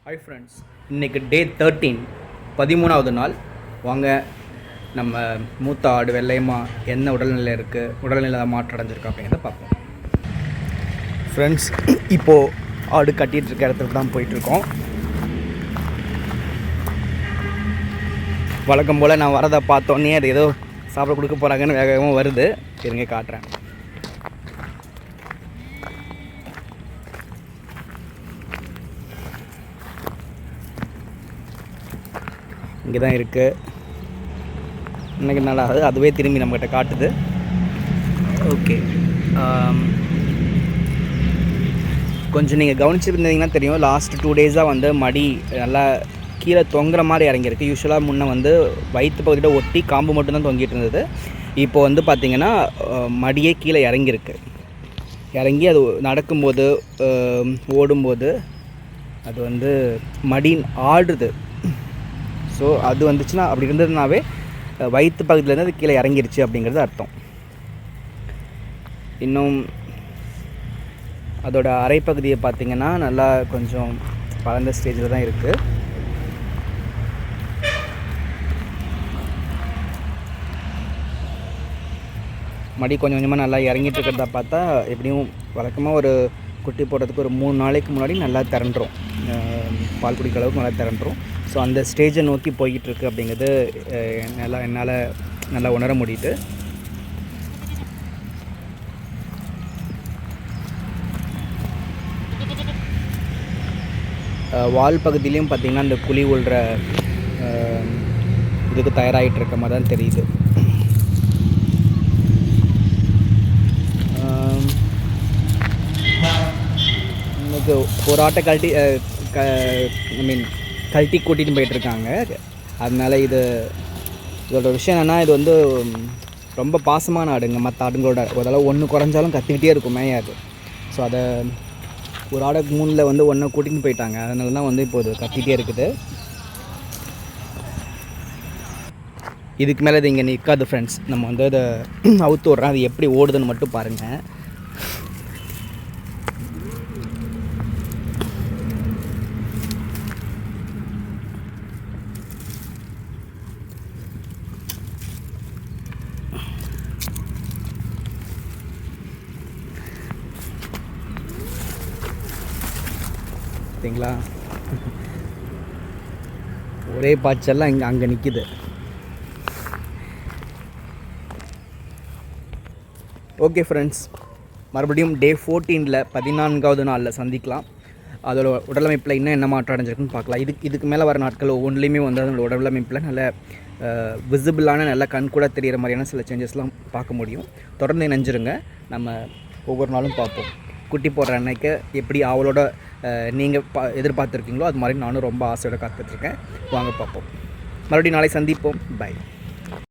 Hi friends, இன்றைக்கி டே 13வது நாள். வாங்க நம்ம மூத்த ஆடு வெள்ளையம்மா என்ன உடல்நிலை இருக்குது, உடல்நிலை மாற்றம் அடைஞ்சிருக்கா அப்படிங்கிறத பார்ப்போம். ஃப்ரெண்ட்ஸ், இப்போது ஆடு கட்டிகிட்டு இருக்க இடத்துக்கு தான் போயிட்டுருக்கோம். வழக்கம் போல் நான் வரதை பார்த்தோன்னே அது ஏதோ சாப்பிட கொடுக்க போகிறாங்கன்னு வேகமாக வருது. இருங்க காட்டுறேன். இங்கே தான் இருக்குது. இன்றைக்கி நல்லா அதுவே திரும்பி நம்மக்கிட்ட காட்டுது. ஓகே, கொஞ்சம் நீங்கள் கவனிச்சுருந்தீங்கன்னா தெரியும், லாஸ்ட் 2 டேஸாக வந்து மடி நல்லா கீழே தொங்குற மாதிரி இறங்கியிருக்கு. யூஸ்வலாக முன்னே வந்து வயிற்று பகுதியில் ஒட்டி காம்பு மட்டும்தான் தொங்கிட்டு இருந்தது. இப்போ வந்து பார்த்திங்கன்னா மடியே கீழே இறங்கி அது நடக்கும்போது ஓடும்போது அது வந்து மடி ஆடுது. ஸோ அது வந்துச்சுன்னா, அப்படி இருந்ததுனாவே வயிற்று பகுதியிலேருந்து அது கீழே இறங்கிருச்சு அப்படிங்கிறது அர்த்தம். இன்னும் அதோட அரைப்பகுதியை பார்த்திங்கன்னா நல்லா கொஞ்சம் வளர்ந்த ஸ்டேஜில் தான் இருக்குது. மடி கொஞ்சம் கொஞ்சமாக நல்லா இறங்கிட்டு இருக்கிறதா பார்த்தா எப்படியும் வழக்கமாக ஒரு குட்டி போடுறதுக்கு ஒரு 3 நாளைக்கு முன்னாடி நல்லா திரண்டுரும், பால் குடிக்கிற அளவுக்கு நல்லா திரண்டுரும். ஸோ அந்த ஸ்டேஜை நோக்கி போய்கிட்டுருக்கு அப்படிங்கிறது என்னால் நல்லா உணர முடியுது. வால் பகுதியிலையும் பார்த்திங்கன்னா இந்த குழி உள்ற இதுக்கு தயாராகிட்டு இருக்க மாதிரி தான் தெரியுது. இன்னைக்கு ஒரு ஆட்டை கழட்டி கூட்டிகிட்டு போயிட்டுருக்காங்க. அதனால் இதோட விஷயம் என்னென்னா, இது வந்து ரொம்ப பாசமான ஆடுங்க. மற்ற ஆடுங்களோட அதெல்லாம் ஒன்று குறைஞ்சாலும் கத்திக்கிட்டே இருக்கும், மேயாது. ஸோ அதை ஒரு ஆடை 3 வந்து ஒன்றை கூட்டிகிட்டு போயிட்டாங்க. அதனால தான் வந்து இப்போ இது கத்திகிட்டே இருக்குது. இதுக்கு மேலே இது இங்கே நிற்காது ஃப்ரெண்ட்ஸ். நம்ம வந்து அதை அவுத்து விட்றோம். அது எப்படி ஓடுதுன்னு மட்டும் பாருங்கள். பார்த்தீங்களா, ஒரே பாய்ச்சல்லாம் அங்கே நிற்கிது. ஓகே ஃப்ரெண்ட்ஸ், மறுபடியும் டே 14ல் 14வது நாளில் சந்திக்கலாம். அதோட உடலமைப்பில் இன்னும் என்ன மாற்றம் அடைஞ்சிருக்குன்னு பார்க்கலாம். இதுக்கு மேலே வர நாட்கள் ஒவ்வொன்றுலேயுமே வந்து அதோட உடலமைப்பில் நல்ல விசிபிளான நல்ல கண் கூட தெரிகிற மாதிரியான சில சேஞ்சஸ்லாம் பார்க்க முடியும். தொடர்ந்து இணைஞ்சிருங்க. நம்ம ஒவ்வொரு நாளும் பார்ப்போம். குட்டி போடுற அன்னைக்கு எப்படி அவளோட நீங்கள் எதிர்பார்த்துருக்கீங்களோ அது மாதிரி நானும் ரொம்ப ஆசையோடு காத்துட்ருக்கேன். வாங்க பார்ப்போம். மறுபடியும் நாளை சந்திப்போம். பை.